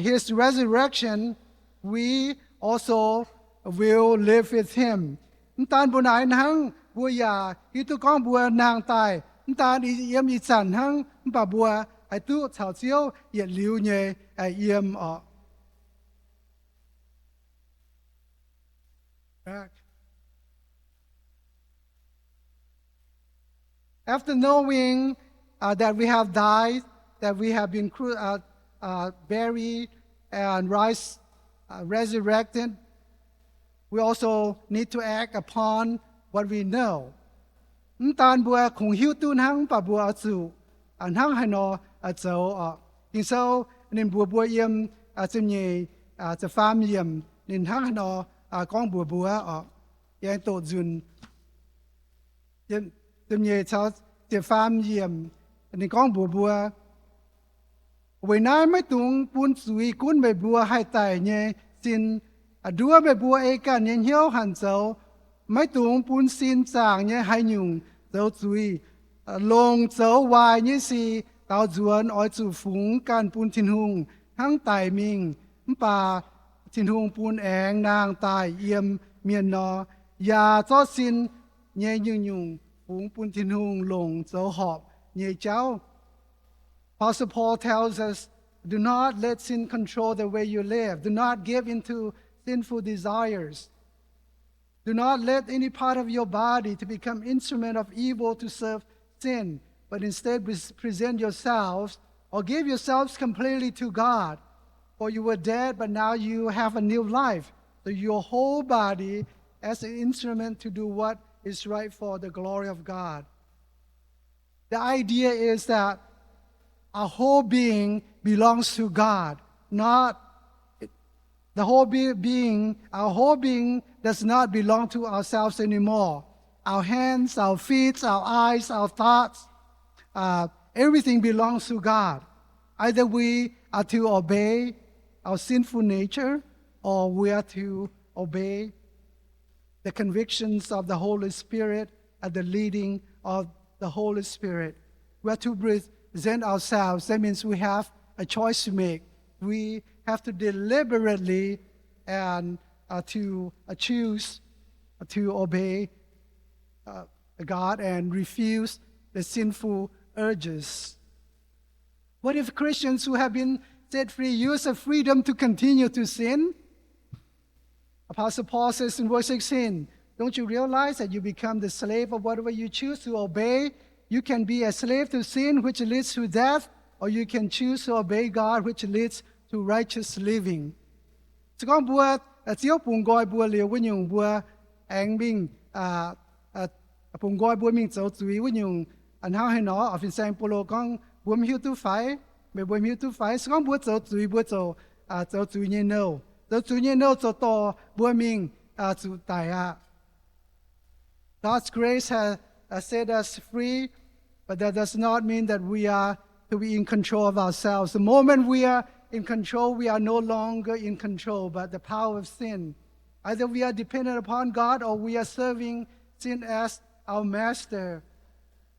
his resurrection, we also will live with him. Tan bùa nải hăng bùa già hi tu con bùa nàng tài tan yếm y chản hăng bà bùa ai tu chào chiếu yết liu nhẹ yếm After knowing that we have died, that we have been buried and resurrected, we also need to act upon what we know. Tan bùa khủng hiếu tu hăng bà bùa chủ hăng hay nó châu. And so nên bùa yếm chim nhẹจะฟาร์มเยี่ยมนินทักนอกองบัวยังโตจุนจะมีชาวจะฟาร์มเยี่ยมนินกองบัวเวนายไม่ตุงปูนสุยกุนใบบัวให้ตายเนี่ยสินดัวใบบัวเอกันยังเหี้ยวหันเจ้าไม่ตุงปูนสินจางเนี่ยให้ยุงเจ้าสุยลงเจ้าวายเนี่ยสิเต้าจวนอ้อยจูฝูงการปูนทินหุงทั้งตายมิงป่าทินหุงปูนแองนางตายเยี่ยมเมียนนอยาจ้อสินเยยุงยุงฝูงปูนทินหุงลงเจ้าหอบเยเจ้า Apostle Paul tells us, do not let sin control the way you live. Do not give into sinful desires. Do not let any part of your body to become instrument of evil to serve sin, but instead present yourselves or give yourselves completely to God. For you were dead, but now you have a new life. So your whole body as an instrument to do what is right for the glory of God. The idea is that our whole being belongs to God, not the whole being. Our whole being does not belong to ourselves anymore. Our hands, our feet, our eyes, our thoughts, everything belongs to God. Either we are to obey our sinful nature, or we are to obey the convictions of the Holy Spirit and the leading of the Holy Spirit. We are to present ourselves. That means we have a choice to make. We have to deliberately and to choose to obey God and refuse the sinful urges. What if Christians who have been set free use the freedom to continue to sin? Apostle Paul says in verse 16, don't you realize that you become the slave of whatever you choose to obey? You can be a slave to sin, which leads to death, or you can choose to obey God, which leads to righteous living. Chứ con bùa chiếu bùng gọi bùa liều với nhung bùa anh mình bùng gọi bùa mình走注意với nhung anh hao hay nó ở phía sang polo con bùa mình hiểu tu phải bởi bùa mình hiểu tu phải chứ con bùa走注意bùa走注意nhiên nâu走注意nhiên nâu走to bùa mình chủ tài God's grace has set us free, but that does not mean that we are to be in control of ourselves. The moment we are in control, we are no longer in control, but the power of sin. Either we are dependent upon God or we are serving sin as our master.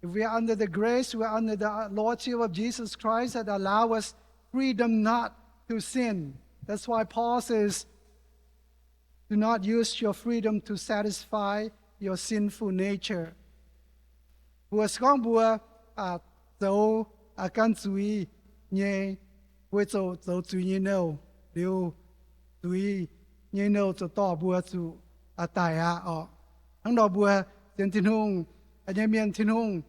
If we are under the grace, we are under the lordship of Jesus Christ that allow us freedom not to sin. That's why Paul says, do not use your freedom to satisfy your sinful nature. Bùa con bùa dấu can chú ý nhé với dấu chú ý nâu điều chú ý nhé nâu cho tỏ bùa chú tài thằng đó bùa tiền thiên hùng nhé miền thiên hùng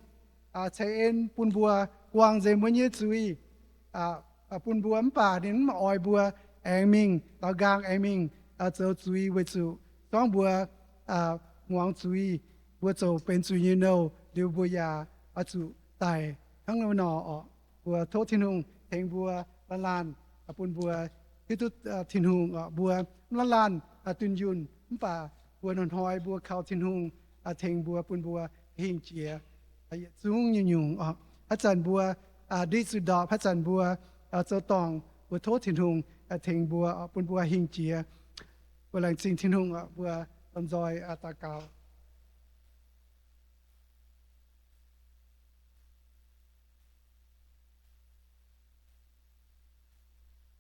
chạy en pun bùa quang dây mới nhé chú ý pun bùa bà đến mà oi bùa anh mình tao gang anh mình dấu chú ý với chú con bùa ngoan chú ý bùa dấu bên chú ý nâu điều bùa ya chú tài thằng nào nọ bùa thốt thiên hùng thành bùa lan pun bùa cái tút thiên hùng bùa lan tuân yun bà bùa nón hoi bùa khao thiên hùng thành bùa pun bùa hình chia xuống như nhungพระจันทร์บัวดิสุดาพระจันทร์บัวเจ้าตองบัวโทษthiên hùng thành bùa pun bùa hình chia bùa lành sinh thiên hùng bùaตำจอยตากาว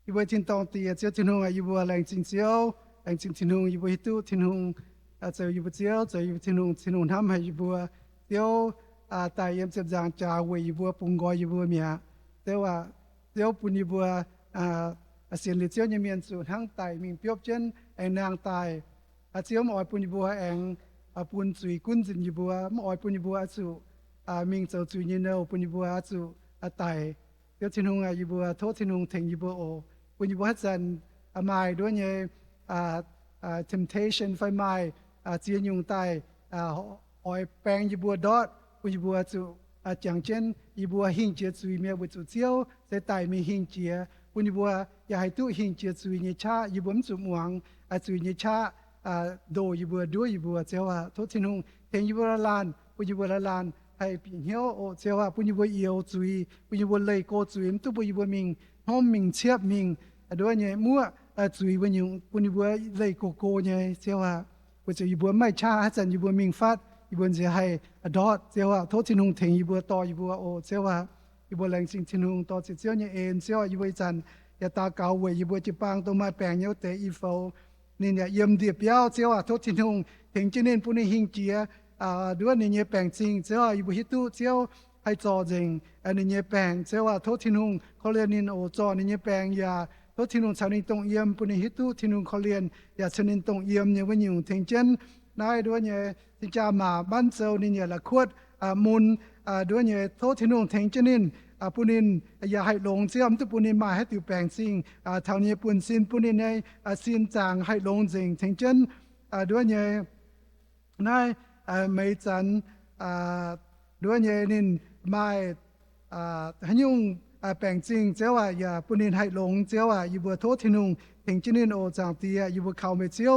อีบัวทินตองตีเจ้าทินหงอีบัวแรงจริงเจ้าแรงจริงทินหงอีบัวฮิตุทินหงเจ้าอีบัวเจ้าเจ้าอีบัวทินหงทำให้อีบัวเจ้าตายเยี่ยมเจ็บจางจ่าเวอีบัวปุ่งกอยอีบัวเมียเจ้าว่าเจ้าปุ่นอีบัวเสียนหรือเจ้าเนี่ยเมียนสู่ทั้งตายมิงเปียบเช่นไอ้นางตายเจ้ามาอ่อยปุ่นอีบัวเองปุ่นสุยกุ้นจินอีบัวมาอ่อยปุ่นอีบัวสู่มิงเจ้าสุยเนเนปุ่นอีบัวสู่ตายเจ้าทินหงอีบัวโทษทินหงเทงอีบัวโอคุณอยู่ว่าจันหมายด้วยเนี่ยtemptation ไฟไหม้เจียนยุงใต้ออยแปงยีบัวดอดคุณอยู่ว่าจู่จังเช่นยีบัวหิ่งเจียจุยเมียบุจุเจียวแต่ไตมีหิ่งเจีย ปุญบัวอย่าให้ตู้หิงเจียจุยเนชาอยู่บนจุมวงจุยเนชาโดอยู่บัวด้วยอยู่บัวเจ้าว่าทุทินุงเทียนอยู่บัวลานปุญบัวลานให้ปีเหี่ยวโอเจ้าว่าปุญบัวเอียวจุยปุญบัวเลยโกจุยมตู้ปุญบัวมิงห้อมมิงเชียบมิงด้วยเนี่ยมั่วจุยวันยุงปุญบัวเลยโกเนี่ยเจ้าว่าปุญอยู่บัวไม่ชาจันอยู่บัวมิงฟัดอยู่บนเสียให้ดอดเจ้าว่าทุทินุงเทียนอยู่บัวต่ออยู่บัวโอเจ้าว่าอยู่บัวแรงจริงทินุงต่อเจ้าเนี่ยเอ็นเจ้าอยู่บัวจันอย่าตาเกาเวยอยู่บัวจีปางตัวมาแปลงเยอะเตอีโฟนี่เนี่ยเยี่ยมเดียบยาวเจ้าว่าทุทินุงถึงจะเน้นปุญหิงเจียด้วยเนี่ยแปลงจริงเจ้าว่าอยู่บัวฮิตุเจ้าให้จอจริงอันนี้แปลงเจ้าว่าทุทินุงเขาเรียนนินโอจอนี่แปลงยาทุทินุงชาวนินตรงเยี่ยมปุญฮิตุทินุงเขาเรียนอย่าชาวนินตรงเยี่ยมเนี่ยวันอยู่ถึงเจนนายด้วยเนี่ยที่จะมาบ้านเจ้านี่เนี่ยละขวดมุนด้วยเนี่ยทุทินุงถึงเจนินปุณินอย่าให้หลงเชื่อมทุกปุณินมาให้ติวแปลงสิ่งทางนี้ปุณสินปุณินในสินจางให้หลงจริงถึงเจนด้วยเนี่ยนายไม่จันด้วยเนี่ยนินไม่ให้ยุ่งแปลงจริงเจ้าว่าอย่าปุณินให้หลงเจ้าว่าอยู่บัวโทษทินุงถึงเจนินโอจางเตียอยู่บัวเขาไม่เจียว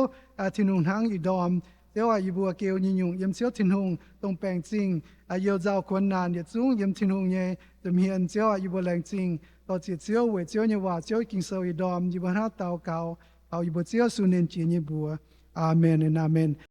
ทินุงทั้งอีดอมเจ้าว่าอยู่บัวเกลียวยิงยุงยำเชียวทินุงตรงแปลงจริงเยาวเจ้าคนนานอย่าจุ้งยำทินุงเนี่ยจะมีอันเจ้าอยู่บัวแรงจริงต่อจิตเจ้าเวเจ้าเนี่ยว่าเจ้ากินเสวยดอมอยู่บัวหน้าเตาเก่าเอาอยู่บัวเจ้าสุนินจีเนี่ยบัวอาเมนอาเมน